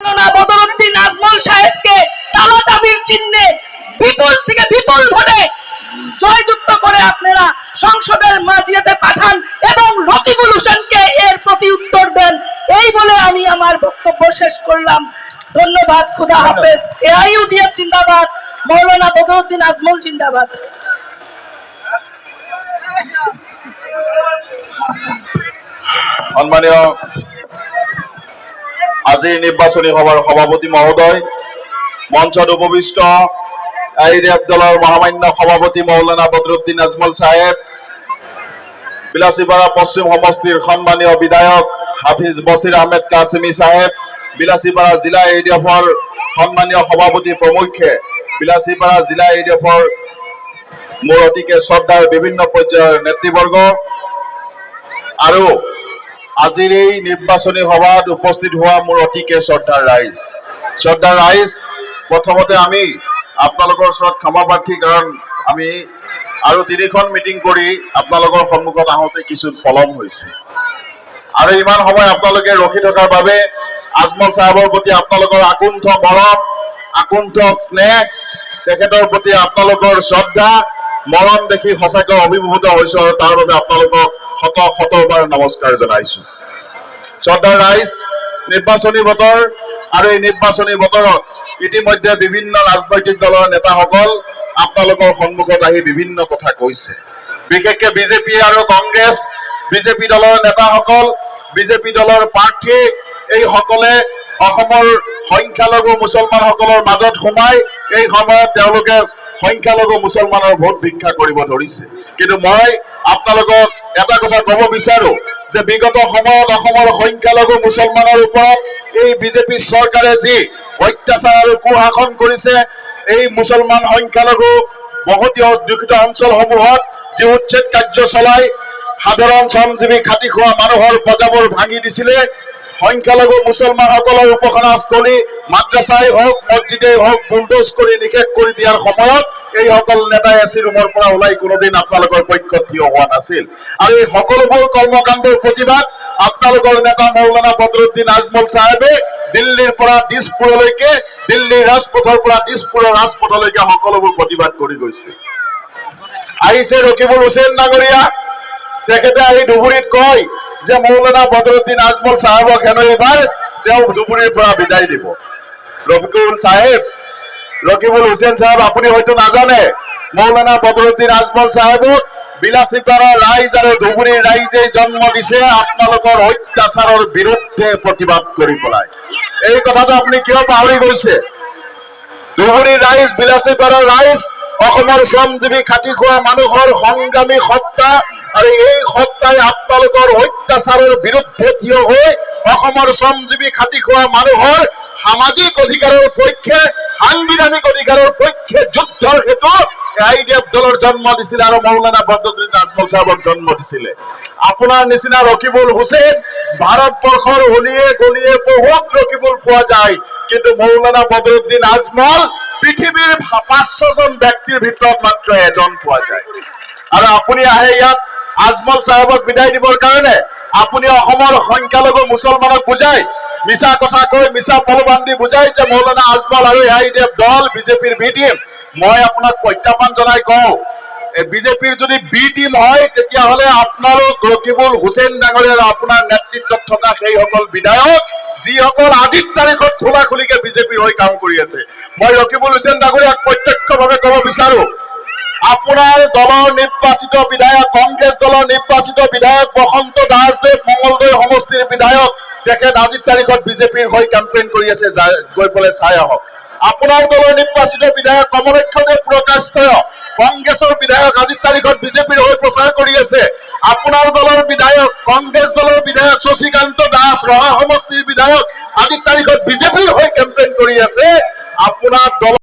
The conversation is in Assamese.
মৌলানা বদরুদ্দিন আজমল সাহেবকে তালা চাবির চিহ্নে বিপুল থেকে বিপুল ভোটে জয়যুক্ত করে আপনারা সংসদের মাঝিয়াতে পাঠান এবং রকিবুল হোসেনকে এর প্রতি উত্তর দেন। এই বলে আমি আমার বক্তব্য শেষ করলাম। ধন্যবাদ। খুদা হাফেজ। এআইইউডিএফ জিন্দাবাদ। মৌলানা বদরুদ্দিন আজমল জিন্দাবাদ। সম্মানীয় আজিৰ নিৰ্বাচনী সভাৰ সভাপতি মহোদয়, মঞ্চত উপবিষ্ট আইডিএফ দলৰ মহামান্য সভাপতি মৌলানা বদৰুদ্দিন আজমল সাহেব, বিলাসীপাড়া পশ্চিম সমষ্টিৰ সম্মানীয় বিধায়ক হাফিজ বছিৰ আহমেদ কাছিমি সাহেব, বিলাসীপাড়া জিলা আইডিএফৰ সম্মানীয় সভাপতি প্ৰমুখ্যে বিলাসীপাড়া জিলা আইডিএফৰ মোৰ অতিকে শ্ৰদ্ধাৰ বিভিন্ন পৰ্যায়ৰ নেতৃবৰ্গ আৰু আজিৰ এই নিৰ্বাচনী সভাত উপস্থিত হোৱা মোৰ অতিকে শ্ৰদ্ধাৰ ৰাইজ, প্ৰথমতে আমি আপোনালোকৰ ওচৰত ক্ষমা প্ৰাৰ্থী, কাৰণ আমি আৰু 3খন মিটিং কৰি আপোনালোকৰ সন্মুখত আহোঁতে কিছু পলম হৈছে আৰু ইমান সময় আপোনালোকে ৰখি থকাৰ বাবে আজমল সাহেবৰ প্ৰতি আপোনালোকৰ আকুণ্ঠ মৰম, আকুণ্ঠ স্নেহ, তেখেতৰ প্ৰতি আপোনালোকৰ শ্ৰদ্ধা মৰম দেখি সঁচাকৈ অভিভূত হৈছো আৰু তাৰ বাবে আপোনালোকক শতবাৰ নমস্কাৰ জনাইছো। শ্ৰদ্ধাৰ ৰাইজ, নিৰ্বাচনী বতৰ আৰু এই নিৰ্বাচনী বতৰত ইতিমধ্যে বিভিন্ন ৰাজনৈতিক দলৰ নেতাসকল আপোনালোকৰ সন্মুখত আহি বিভিন্ন কথা কৈছে। বিশেষকৈ বিজেপি আৰু কংগ্ৰেছ, বিজেপি দলৰ নেতাসকল, বিজেপি দলৰ প্ৰাৰ্থী, এইসকলে অসমৰ সংখ্যালঘু মুছলমানসকলৰ মাজত সোমাই এই সময়ত তেওঁলোকে সংখ্যালঘু মুছলমানৰ ভোট ভিক্ষা কৰিব ধৰিছে। কিন্তু মই আপোনালোকক এটা কথা ক'ব বিচাৰো যে বিগত সময়ত অসমৰ সংখ্যালঘু মুছলমানৰ ওপৰত এই বিজেপি চৰকাৰে যি অত্যাচাৰ আৰু কুশাসন কৰিছে, এই মুছলমান সংখ্যালঘু বসতি অধ্যুষিত অঞ্চলসমূহত যি উচ্ছেদ কাৰ্য চলাই সাধাৰণ শ্ৰমজীৱী খাটি খোৱা মানুহৰ প্ৰজাবোৰ ভাঙি দিছিলে, সংখ্যালঘু মুছলমানসকলৰ উপাসনাস্থলী মাদ্ৰাছাই হওক মছজিদেই হওক বুলডোজ কৰি নিষেধ কৰি দিয়াৰ সময়ত এইসকল নেতাই এচি ৰুমৰ পৰা ওলাই কোনোদিন আপোনালোকৰ পক্ষত থিয় হোৱা নাছিল। আৰু এই সকলোবোৰ কৰ্মকাণ্ডৰ প্ৰতিবাদ আপোনালোকৰ নেতা মৌলানা বদৰুদ্দিন আজমল সাহেবে দিল্লীৰ পৰা দিছপুৰলৈকে, দিল্লীৰ ৰাজপথৰ পৰা দিছপুৰৰ ৰাজপথলৈকে সকলোবোৰ প্ৰতিবাদ কৰি গৈছে। আহিছে ৰকিবুল হুছেইন ডাঙৰীয়া, তেখেতে আহি ধুবুৰীত কয় যে মৌলানা বদৰুদ্দিন আজমল সাহেবক হেনো এইবাৰ তেওঁ ধুবুৰীৰ পৰা বিদায় দিব। ৰকিবুল হুছেইন সাহেব, আপুনি হয়তো নাজানে, মৌলানা বদৰুদ্দিন আজমল সাহেবক বিলাসীপাড়াৰ ৰাইজ আৰু ধুবুৰীৰ ৰাইজে জন্ম দিছে আপোনালোকৰ অত্যাচাৰৰ বিৰুদ্ধে প্ৰতিবাদ কৰি পেলাই। এই কথাটো আপুনি কিয় পাহৰি গৈছে? ধুবুৰীৰ ৰাইজ, বিলাসীপাড়াৰ ৰাইজ অসমৰ শ্ৰমজীৱী খাটি খোৱা মানুহৰ সংগ্ৰামী সত্তা, আৰু এই সত্তাই আপোনালোকৰ অত্যাচাৰৰ বিৰুদ্ধে থিয় হৈ অসমৰ শ্ৰমজীৱী খাটি খোৱা মানুহৰ সামাজিক অধিকাৰৰ পক্ষে, সাংবিধানিক অধিকাৰৰ পক্ষে যুদ্ধৰ হেতু আইডিএফ দলৰ জন্ম দিছিলে আৰু মৌলানা বদৰুদ্দিন আজমল সাহেবক জন্ম দিছিলে। আপোনাৰ নিচিনা ৰকিবুল হুছেইন ভাৰতবৰ্ষৰ অলিয়ে গলিয়ে বহুত ৰকিবুল পোৱা যায়, কিন্তু মৌলানা বদৰুদ্দিন আজমল পৃথিৱীৰ 500জন ব্যক্তিৰ ভিতৰত মাত্ৰ এজন পোৱা যায়। আৰু আপুনি আহে ইয়াত আজমল সাহেবক বিদায় দিবৰ কাৰণে, আপুনি অসমৰ সংখ্যালঘু মুছলমানক বুজাই মিছা কথা কৈ, মিছা পলবান্দি বুজাই যে মৌলানা আজমল আৰু আইডিএফ দল বিজেপিৰ বি টিম। মই আপোনাক প্ৰত্যাহ্বান জনাই কওঁ, বিজেপিৰ যদি বি টিম হয় তেতিয়াহ'লে আপোনালোক ৰকিবুল হুছেইন ডাঙৰীয়াৰ আপোনাৰ নেতৃত্বত থকা সেইসকল বিধায়ক যিসকল আজিৰ তাৰিখত খোলা খুলিকে বিজেপিৰ হৈ কাম কৰি আছে। মই ৰকিবুল হুছেইন ডাঙৰীয়াক প্ৰত্যক্ষভাৱে ক'ব বিচাৰো, আপোনাৰ দলৰ নিৰ্বাচিত বিধায়ক, কংগ্ৰেছ দলৰ নিৰ্বাচিত বিধায়ক বসন্ত দাসদেৱ মঙলদৈ সমষ্টিৰ বিধায়ক, তেখেত আজিৰ তাৰিখত বিজেপিৰ হৈ কেম্পেইন কৰি আছে, গৈ পেলাই চাই আহক। আপোনাৰ দলৰ নিৰ্বাচিত বিধায়ক কমলেশ্বৰদেৱ পুৰকায়স্থ কংগ্ৰেছৰ বিধায়ক আজিৰ তাৰিখত বিজেপিৰ হৈ প্ৰচাৰ কৰি আছে। আপোনাৰ দলৰ বিধায়ক, কংগ্ৰেছ দলৰ বিধায়ক শশীকান্ত দাস ৰহা সমষ্টিৰ বিধায়ক আজিৰ তাৰিখত বিজেপিৰ হৈ কেম্পেইন কৰি আছে। আপোনাৰ দল